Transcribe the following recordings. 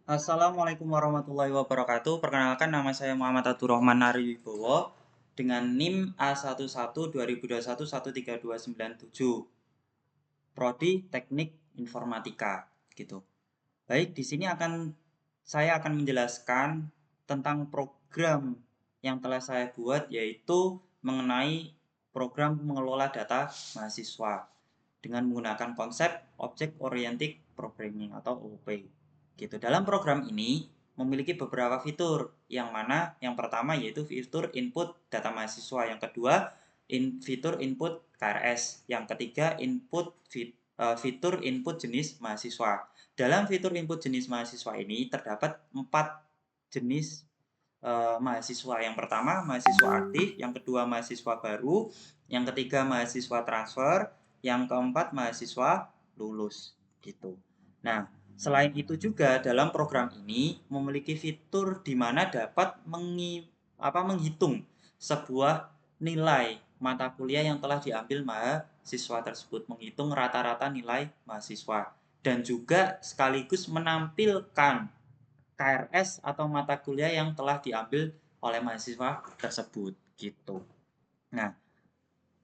Assalamualaikum warahmatullahi wabarakatuh. Perkenalkan nama saya Muhammad Abdurrahman Ariwibowo dengan NIM A11 2021 132 13297. Prodi Teknik Informatika gitu. Baik, di sini saya akan menjelaskan tentang program yang telah saya buat, yaitu mengenai program mengelola data mahasiswa dengan menggunakan konsep Object Oriented Programming atau OOP. Gitu. Dalam program ini memiliki beberapa fitur, yang mana yang pertama yaitu fitur input data mahasiswa, yang kedua fitur input KRS, yang ketiga fitur input jenis mahasiswa. Dalam fitur input jenis mahasiswa ini terdapat 4 jenis mahasiswa. Yang pertama mahasiswa aktif, yang kedua mahasiswa baru, yang ketiga mahasiswa transfer, yang keempat mahasiswa lulus gitu. Nah, selain itu juga dalam program ini memiliki fitur di mana dapat menghitung sebuah nilai mata kuliah yang telah diambil mahasiswa tersebut, menghitung rata-rata nilai mahasiswa, dan juga sekaligus menampilkan KRS atau mata kuliah yang telah diambil oleh mahasiswa tersebut gitu. Nah,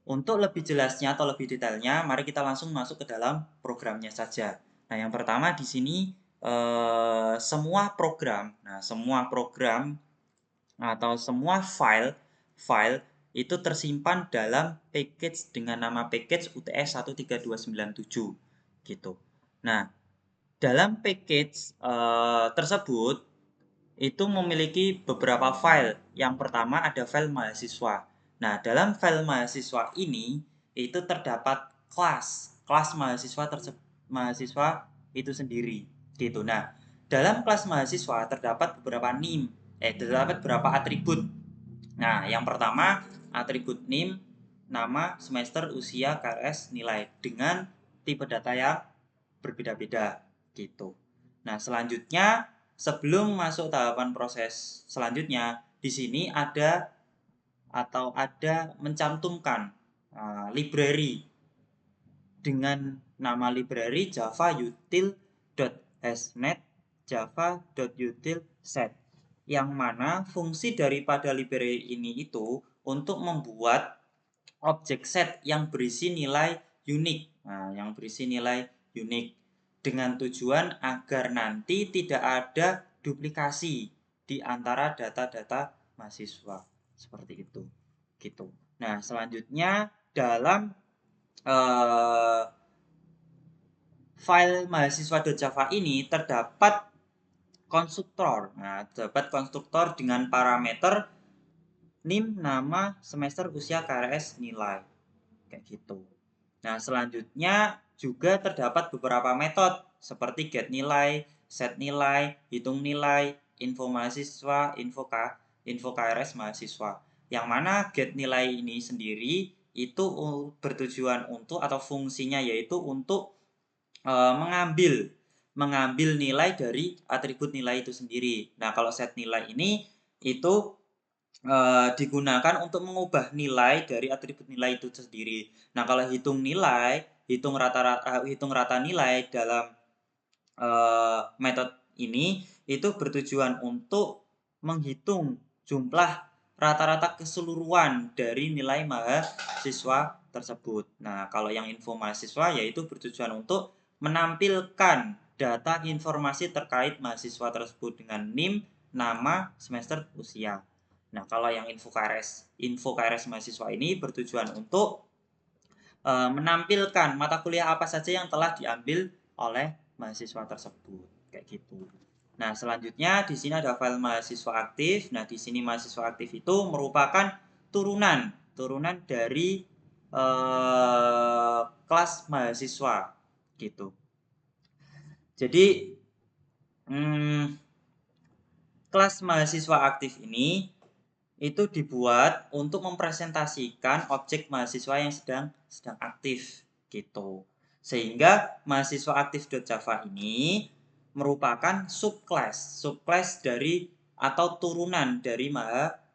untuk lebih jelasnya atau lebih detailnya, mari kita langsung masuk ke dalam programnya saja. Nah, yang pertama di sini semua program atau semua file itu tersimpan dalam package dengan nama package UTS 13297 gitu. Nah, dalam package tersebut itu memiliki beberapa file. Yang pertama ada file mahasiswa. Nah, dalam file mahasiswa ini itu terdapat kelas mahasiswa itu sendiri gitu. Nah, dalam kelas mahasiswa terdapat terdapat beberapa atribut. Nah, yang pertama atribut NIM, nama, semester, usia, KRS, nilai dengan tipe data yang berbeda-beda gitu. Nah, selanjutnya sebelum masuk tahapan proses selanjutnya, di sini ada mencantumkan library dengan nama library java.util.hasnet java.util.set, yang mana fungsi daripada library ini itu untuk membuat objek set yang berisi nilai unik. Nah, yang berisi nilai unik dengan tujuan agar nanti tidak ada duplikasi di antara data-data mahasiswa. Seperti itu. Gitu. Nah, selanjutnya dalam eh, file mahasiswa.java ini terdapat konstruktor. Nah, terdapat konstruktor dengan parameter NIM, nama, semester, usia, KRS, nilai. Kayak gitu. Nah, selanjutnya juga terdapat beberapa metode seperti get nilai, set nilai, hitung nilai, info mahasiswa, info KRS mahasiswa. Yang mana get nilai ini sendiri itu bertujuan untuk atau fungsinya yaitu untuk mengambil nilai dari atribut nilai itu sendiri. Nah, kalau set nilai ini itu digunakan untuk mengubah nilai dari atribut nilai itu sendiri. Nah, kalau hitung rata nilai dalam metode ini itu bertujuan untuk menghitung jumlah rata-rata keseluruhan dari nilai mahasiswa tersebut. Nah, kalau yang info mahasiswa yaitu bertujuan untuk menampilkan data informasi terkait mahasiswa tersebut dengan NIM, nama, semester, usia. Nah, kalau yang info KRS mahasiswa ini bertujuan untuk menampilkan mata kuliah apa saja yang telah diambil oleh mahasiswa tersebut, kayak gitu. Nah, selanjutnya di sini ada file mahasiswa aktif. Nah, di sini mahasiswa aktif itu merupakan turunan dari kelas mahasiswa gitu. Jadi kelas mahasiswa aktif ini itu dibuat untuk mempresentasikan objek mahasiswa yang sedang aktif gitu. Sehingga mahasiswa aktif.java ini merupakan subclass dari atau turunan dari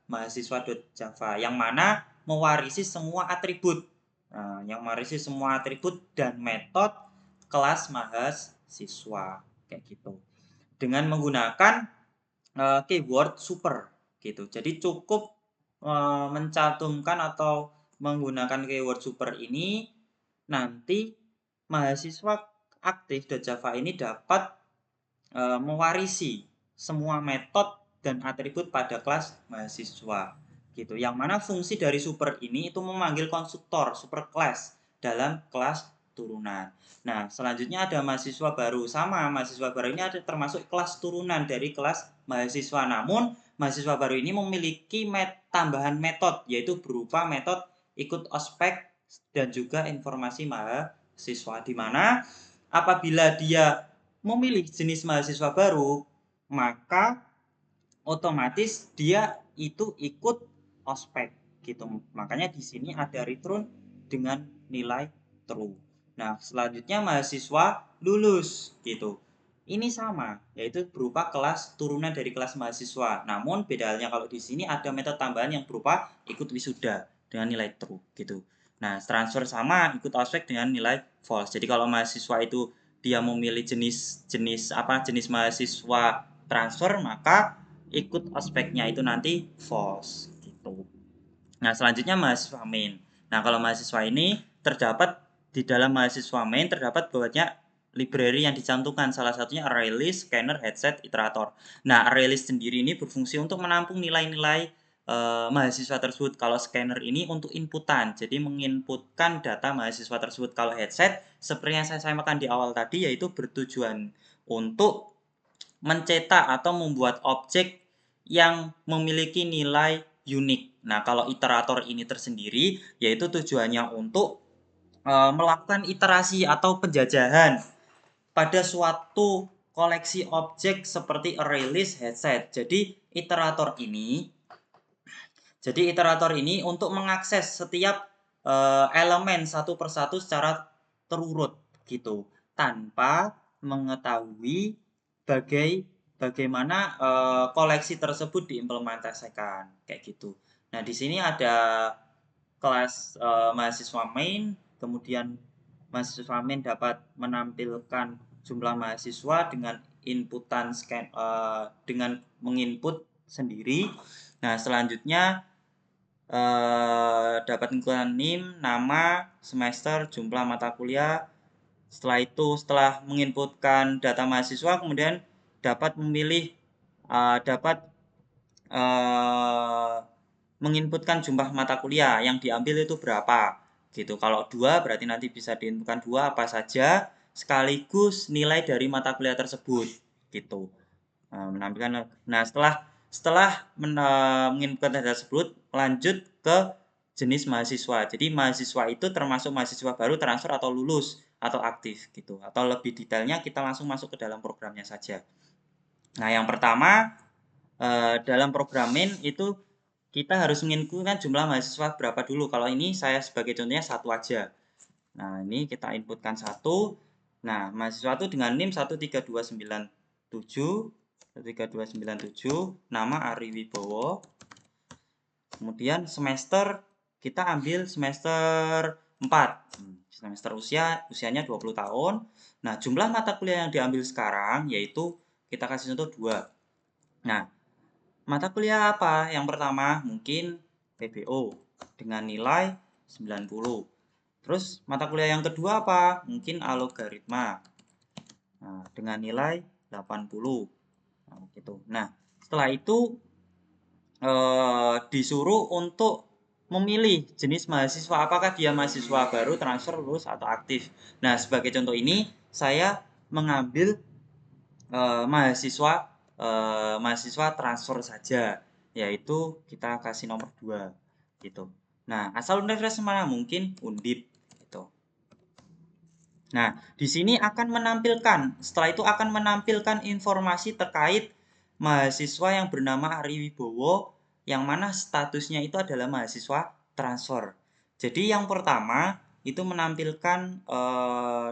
mahasiswa.java yang mana mewarisi semua atribut. Nah, yang mewarisi semua atribut dan metode kelas mahasiswa kayak gitu. dengan menggunakan keyword super gitu. Jadi cukup mencantumkan atau menggunakan keyword super ini, nanti mahasiswa aktif Java ini dapat mewarisi semua metode dan atribut pada kelas mahasiswa gitu. Yang mana fungsi dari super ini itu memanggil konstruktor super class dalam kelas turunan. Nah, selanjutnya ada mahasiswa baru. Sama, mahasiswa baru ini ada termasuk kelas turunan dari kelas mahasiswa. Namun, mahasiswa baru ini memiliki tambahan metode, yaitu berupa metode ikut ospek dan juga informasi mahasiswa, di mana apabila dia memilih jenis mahasiswa baru, maka otomatis dia itu ikut ospek gitu. Makanya di sini ada return dengan nilai true. Nah, selanjutnya mahasiswa lulus gitu. Ini sama, yaitu berupa kelas turunan dari kelas mahasiswa. Namun beda halnya kalau di sini ada metode tambahan yang berupa ikut wisuda dengan nilai true gitu. Nah, transfer sama ikut ospek dengan nilai false. Jadi kalau mahasiswa itu dia memilih jenis mahasiswa transfer, maka ikut ospeknya itu nanti false gitu. Nah, selanjutnya mahasiswa main. Nah, kalau mahasiswa ini terdapat di dalam mahasiswa main terdapat banyak library yang dicantumkan, salah satunya ArrayList, Scanner, Headset, Iterator. Nah, ArrayList sendiri ini berfungsi untuk menampung nilai-nilai mahasiswa tersebut. Kalau Scanner ini untuk inputan, jadi menginputkan data mahasiswa tersebut. Kalau Headset, seperti yang saya sampaikan di awal tadi, yaitu bertujuan untuk mencetak atau membuat objek yang memiliki nilai unik. Nah, kalau iterator ini tersendiri, yaitu tujuannya untuk melakukan iterasi atau penjajahan pada suatu koleksi objek seperti ArrayList, Headset. Jadi iterator ini untuk mengakses setiap elemen satu persatu secara terurut gitu, tanpa mengetahui bagaimana koleksi tersebut diimplementasikan kayak gitu. Nah, di sini ada kelas mahasiswa main, kemudian mahasiswa main dapat menampilkan jumlah mahasiswa dengan inputan dengan menginput sendiri. Nah, selanjutnya dapat inputan NIM, nama, semester, jumlah mata kuliah. Setelah itu, setelah menginputkan data mahasiswa, kemudian dapat memilih dapat menginputkan jumlah mata kuliah yang diambil itu berapa gitu. Kalau 2 berarti nanti bisa diinputkan 2 apa saja sekaligus nilai dari mata kuliah tersebut gitu. Menampilkan. Nah, setelah menginputkan data tersebut, lanjut ke jenis mahasiswa. Jadi mahasiswa itu termasuk mahasiswa baru, transfer atau lulus atau aktif gitu. Atau lebih detailnya kita langsung masuk ke dalam programnya saja. Nah, yang pertama dalam programin itu kita harus menginputkan jumlah mahasiswa berapa dulu. Kalau ini saya sebagai contohnya satu aja. Nah, ini kita inputkan 1. Nah, mahasiswa itu dengan NIM 13297, nama Ari Wibowo. Kemudian semester kita ambil semester 4. Semester usianya 20 tahun. Nah, jumlah mata kuliah yang diambil sekarang yaitu kita kasih contoh 2. Nah, mata kuliah apa? Yang pertama mungkin PBO dengan nilai 90. Terus mata kuliah yang kedua apa? Mungkin algoritma. Nah, dengan nilai 80. Nah, gitu. Nah, setelah itu disuruh untuk memilih jenis mahasiswa, apakah dia mahasiswa baru, transfer, lulus, atau aktif. Nah, sebagai contoh ini saya mengambil mahasiswa transfer saja, yaitu kita kasih nomor 2 gitu. Nah, asal universitas mana? Mungkin Undip gitu. Nah, di sini akan menampilkan, setelah itu akan menampilkan informasi terkait mahasiswa yang bernama Ari Wibowo, yang mana statusnya itu adalah mahasiswa transfer. Jadi yang pertama itu menampilkan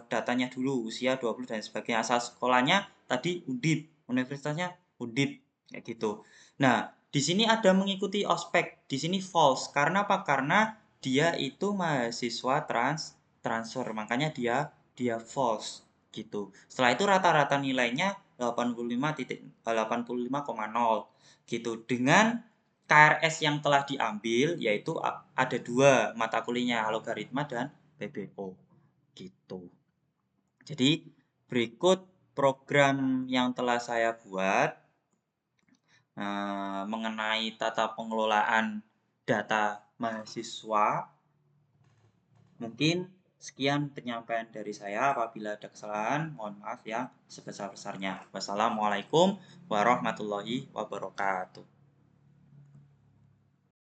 datanya dulu, usia 20 dan sebagainya. Asal sekolahnya tadi Undip, universitasnya Undip kayak gitu. Nah, di sini ada mengikuti ospek. Di sini false. Karena apa? Karena dia itu mahasiswa transfer. Makanya dia false gitu. Setelah itu rata-rata nilainya 85,0 gitu. Dengan KRS yang telah diambil yaitu ada 2 mata kuliahnya, logaritma dan PBO gitu. Jadi berikut program yang telah saya buat mengenai tata pengelolaan data mahasiswa. Mungkin sekian penyampaian dari saya. Apabila ada kesalahan, mohon maaf ya sebesar-besarnya. Wassalamualaikum warahmatullahi wabarakatuh.